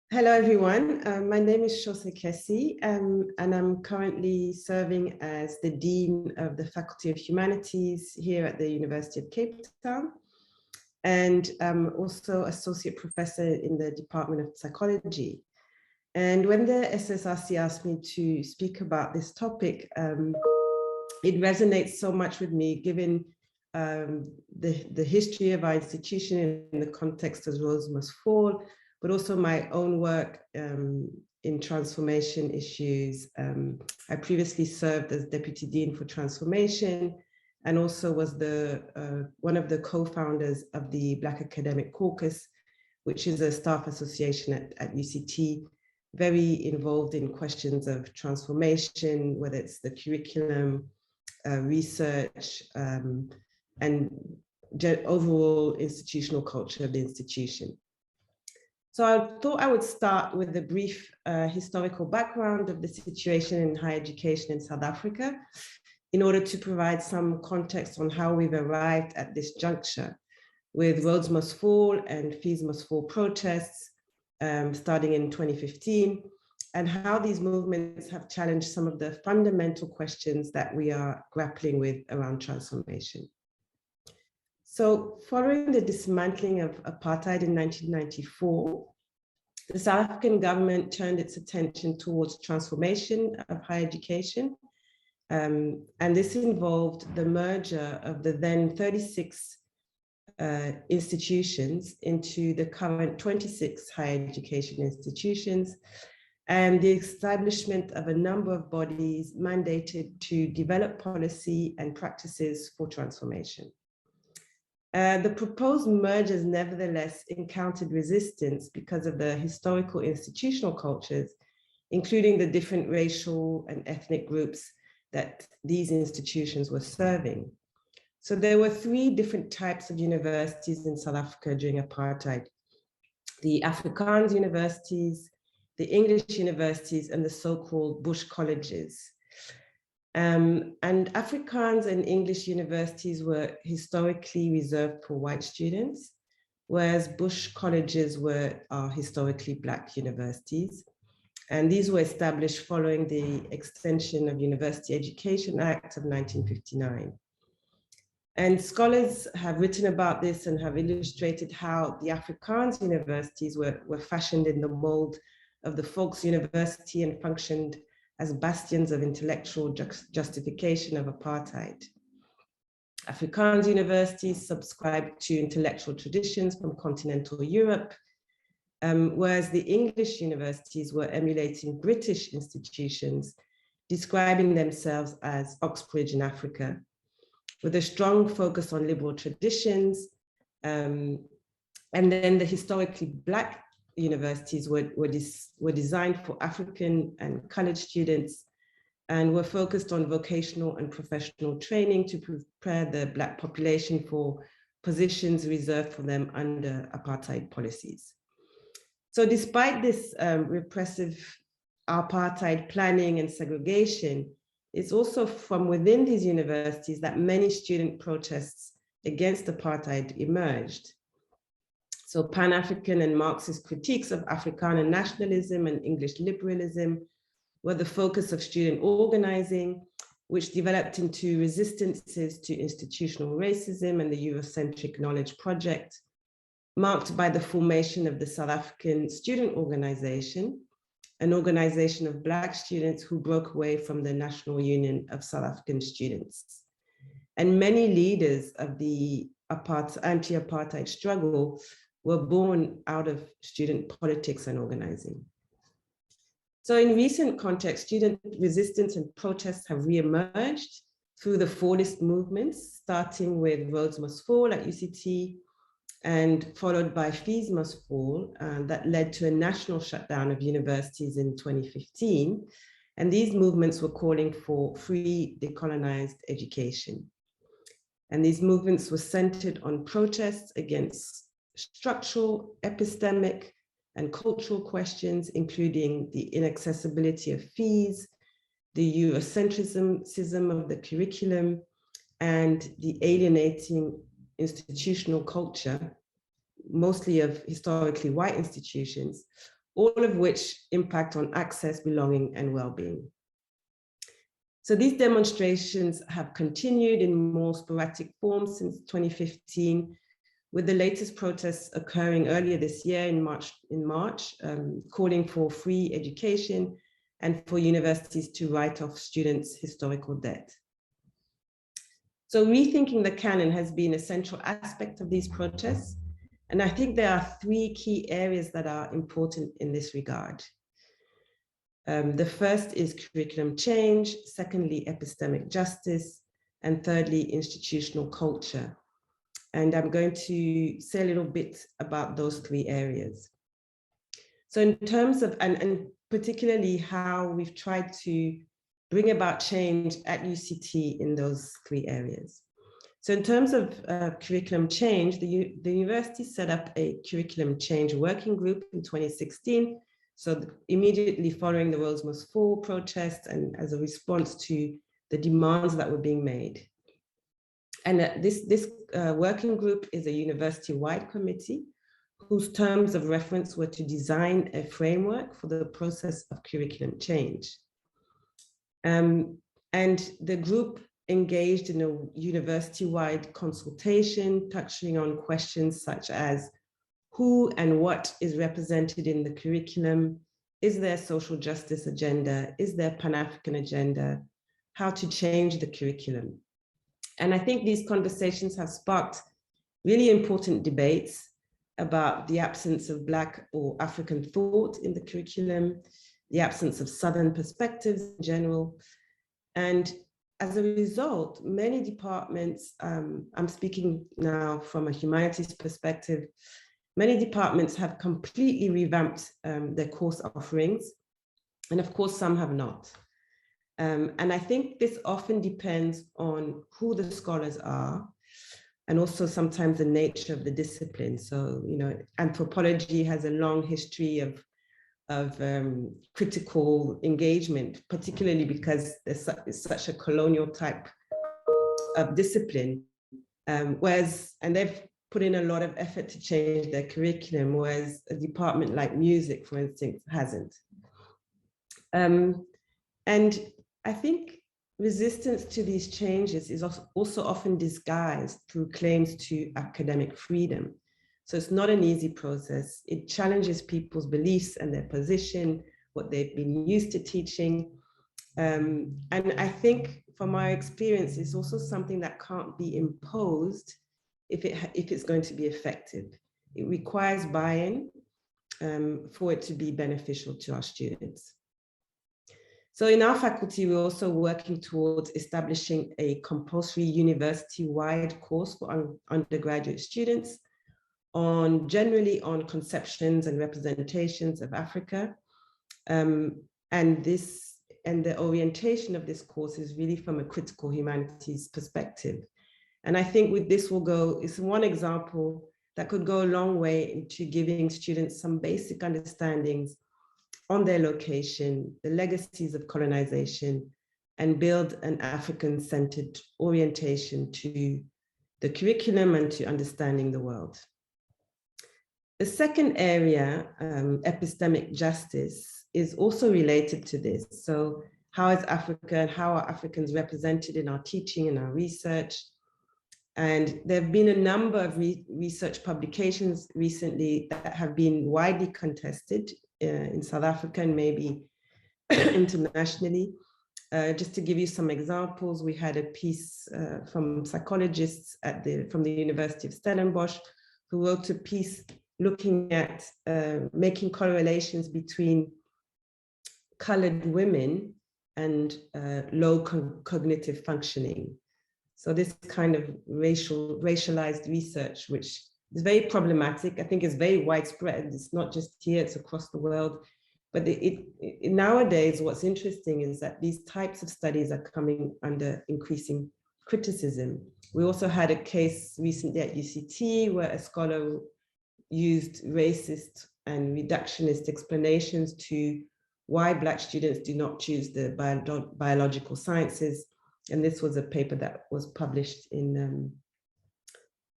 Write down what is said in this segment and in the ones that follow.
Hello, everyone. My name is Shose Kessi, and I'm currently serving as the Dean of the Faculty of Humanities here at the University of Cape Town, and I'm also Associate Professor in the Department of Psychology. And when the SSRC asked me to speak about this topic, it resonates so much with me, given the history of our institution in the context of Rhodes Must Fall, but also my own work in transformation issues. I previously served as Deputy Dean for Transformation and also was one of the co-founders of the Black Academic Caucus, which is a staff association at UCT, very involved in questions of transformation, whether it's the curriculum, research, and overall institutional culture of the institution. So I thought I would start with a brief historical background of the situation in higher education in South Africa in order to provide some context on how we've arrived at this juncture with Rhodes Must Fall and Fees Must Fall protests starting in 2015, and how these movements have challenged some of the fundamental questions that we are grappling with around transformation. So following the dismantling of apartheid in 1994, the South African government turned its attention towards transformation of higher education. And this involved the merger of the then 36 institutions into the current 26 higher education institutions, and the establishment of a number of bodies mandated to develop policy and practices for transformation. The proposed mergers nevertheless encountered resistance because of the historical institutional cultures, including the different racial and ethnic groups that these institutions were serving. So there were three different types of universities in South Africa during apartheid: the Afrikaans universities, the English universities, and the so-called Bush colleges. And Afrikaans and English universities were historically reserved for white students, whereas Bush colleges are historically Black universities. And these were established following the extension of University Education Act of 1959. And scholars have written about this and have illustrated how the Afrikaans universities were fashioned in the mold of the Volksuniversity and functioned as bastions of intellectual justification of apartheid. Afrikaans universities subscribed to intellectual traditions from continental Europe, whereas the English universities were emulating British institutions, describing themselves as Oxbridge in Africa, with a strong focus on liberal traditions. And then the historically Black universities were designed for African and colored students and were focused on vocational and professional training to prepare the Black population for positions reserved for them under apartheid policies. So despite this repressive apartheid planning and segregation, it's also from within these universities that many student protests against apartheid emerged. So Pan-African and Marxist critiques of Afrikaner nationalism and English liberalism were the focus of student organizing, which developed into resistances to institutional racism and the Eurocentric Knowledge Project, marked by the formation of the South African Student Organization, an organization of Black students who broke away from the National Union of South African Students. And many leaders of the anti-apartheid struggle were born out of student politics and organizing. So in recent context, student resistance and protests have reemerged through the Fallist movements, starting with Rhodes Must Fall at UCT and followed by Fees Must Fall, that led to a national shutdown of universities in 2015. And these movements were calling for free decolonized education. And these movements were centered on protests against structural, epistemic, and cultural questions, including the inaccessibility of fees, the Eurocentrism of the curriculum, and the alienating institutional culture, mostly of historically white institutions, all of which impact on access, belonging, and well-being. So these demonstrations have continued in more sporadic forms since 2015, with the latest protests occurring earlier this year in March, calling for free education and for universities to write off students' historical debt. So rethinking the canon has been a central aspect of these protests. And I think there are three key areas that are important in this regard. The first is curriculum change, secondly, epistemic justice, and thirdly, institutional culture. And I'm going to say a little bit about those three areas. So in terms of, and particularly how we've tried to bring about change at UCT in those three areas. So in terms of curriculum change, the university set up a curriculum change working group in 2016. So immediately following the World's Most Full protests and as a response to the demands that were being made. And this working group is a university-wide committee whose terms of reference were to design a framework for the process of curriculum change. And the group engaged in a university-wide consultation touching on questions such as who and what is represented in the curriculum, is there a social justice agenda, is there a Pan-African agenda, how to change the curriculum. And I think these conversations have sparked really important debates about the absence of Black or African thought in the curriculum, the absence of Southern perspectives in general. And as a result, many departments, I'm speaking now from a humanities perspective, many departments have completely revamped their course offerings. And of course, some have not. And I think this often depends on who the scholars are, and also sometimes the nature of the discipline. So, you know, anthropology has a long history of critical engagement, particularly because it's such a colonial type of discipline, and they've put in a lot of effort to change their curriculum, whereas a department like music, for instance, hasn't. And I think resistance to these changes is also often disguised through claims to academic freedom. So it's not an easy process. It challenges people's beliefs and their position, what they've been used to teaching. And I think from my experience, it's also something that can't be imposed if it's going to be effective. It requires buy-in for it to be beneficial to our students. So in our faculty, we're also working towards establishing a compulsory university-wide course for undergraduate students generally on conceptions and representations of Africa. And the orientation of this course is really from a critical humanities perspective. And I think with this it's one example that could go a long way into giving students some basic understandings on their location, the legacies of colonization, and build an African-centered orientation to the curriculum and to understanding the world. The second area, epistemic justice, is also related to this. So how is Africa and how are Africans represented in our teaching and our research? And there have been a number of research publications recently that have been widely contested in South Africa and maybe internationally. Just to give you some examples, we had a piece from psychologists from the University of Stellenbosch who wrote a piece looking at making correlations between colored women and low cognitive functioning. So this kind of racialized research, which is very problematic. I think it's very widespread. It's not just here, it's across the world. But nowadays, what's interesting is that these types of studies are coming under increasing criticism. We also had a case recently at UCT where a scholar used racist and reductionist explanations to why Black students do not choose the biological sciences. And this was a paper that was published in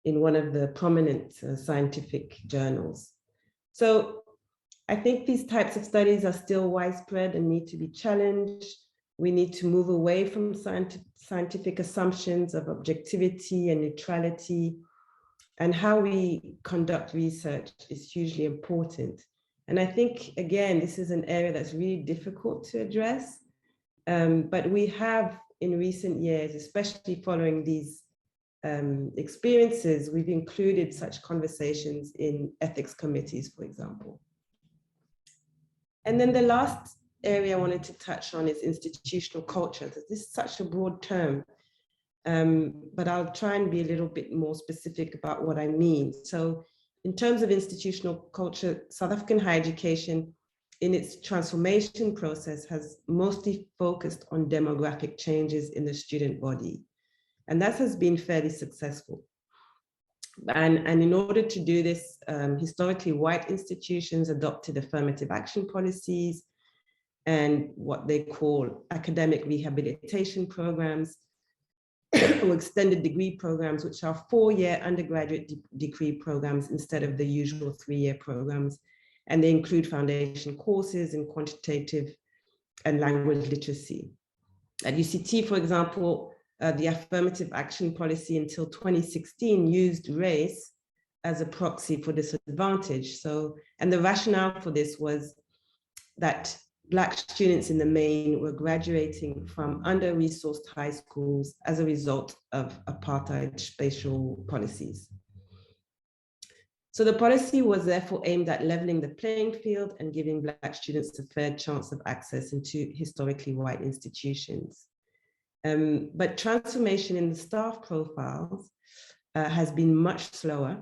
one of the prominent scientific journals. So I think these types of studies are still widespread and need to be challenged. We need to move away from scientific assumptions of objectivity and neutrality, and how we conduct research is hugely important. And I think, again, this is an area that's really difficult to address, but we have in recent years, especially following these experiences, we've included such conversations in ethics committees, for example. And then the last area I wanted to touch on is institutional culture. This is such a broad term, but I'll try and be a little bit more specific about what I mean. So in terms of institutional culture, South African higher education in its transformation process has mostly focused on demographic changes in the student body. And that has been fairly successful. And in order to do this, historically white institutions adopted affirmative action policies and what they call academic rehabilitation programs or extended degree programs, which are 4-year undergraduate degree programs instead of the usual 3-year programs. And they include foundation courses in quantitative and language literacy. At UCT, for example, the affirmative action policy until 2016 used race as a proxy for disadvantage. So, and the rationale for this was that Black students in the main were graduating from under-resourced high schools as a result of apartheid spatial policies. So the policy was therefore aimed at leveling the playing field and giving Black students a fair chance of access into historically white institutions. But transformation in the staff profiles has been much slower.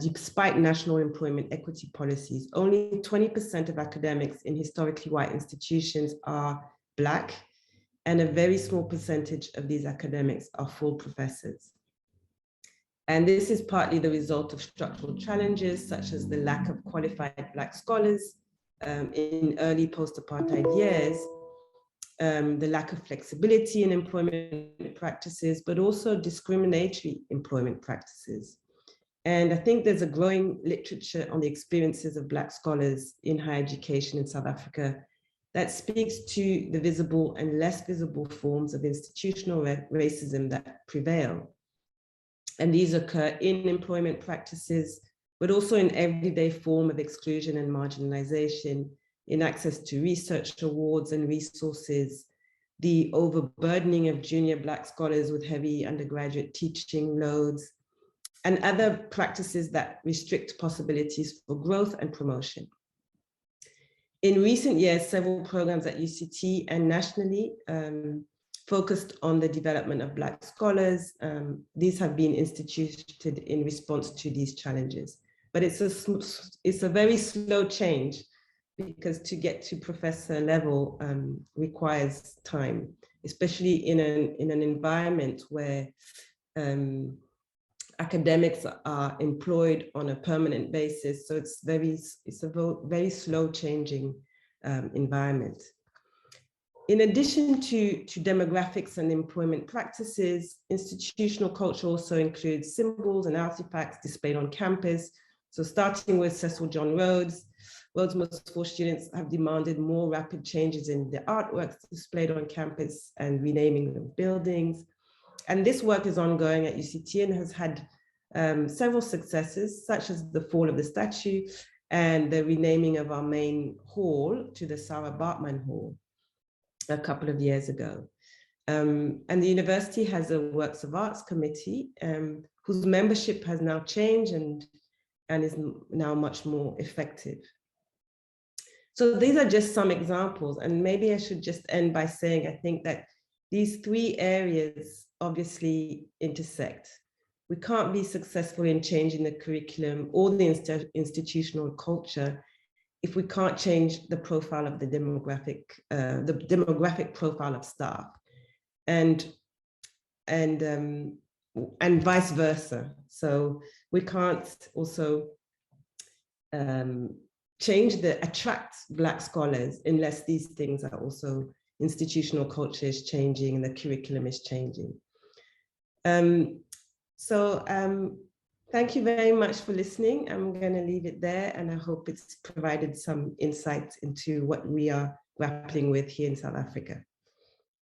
Despite national employment equity policies, only 20% of academics in historically white institutions are Black, and a very small percentage of these academics are full professors. And this is partly the result of structural challenges, such as the lack of qualified Black scholars in early post-apartheid years, the lack of flexibility in employment practices, but also discriminatory employment practices. And I think there's a growing literature on the experiences of Black scholars in higher education in South Africa that speaks to the visible and less visible forms of institutional racism that prevail. And these occur in employment practices, but also in everyday form of exclusion and marginalization, in access to research awards and resources, the overburdening of junior Black scholars with heavy undergraduate teaching loads, and other practices that restrict possibilities for growth and promotion. In recent years, several programs at UCT and nationally focused on the development of Black scholars. These have been instituted in response to these challenges. But it's a very slow change, because to get to professor level requires time, especially in an environment where academics are employed on a permanent basis. So it's a very slow changing environment. In addition to demographics and employment practices, institutional culture also includes symbols and artifacts displayed on campus. So starting with Cecil John Rhodes, World's Most Forced students have demanded more rapid changes in the artworks displayed on campus and renaming of buildings. And this work is ongoing at UCT and has had several successes, such as the fall of the statue and the renaming of our main hall to the Sarah Bartman Hall a couple of years ago. And the university has a Works of Arts committee whose membership has now changed and is now much more effective. So these are just some examples, and maybe I should just end by saying, I think that these 3 areas obviously intersect. We can't be successful in changing the curriculum or the institutional culture if we can't change the profile of the demographic profile of staff, and vice versa. So we can't also attract Black scholars unless these things are also, institutional culture is changing and the curriculum is changing. Thank you very much for listening. I'm going to leave it there, and I hope it's provided some insights into what we are grappling with here in South Africa.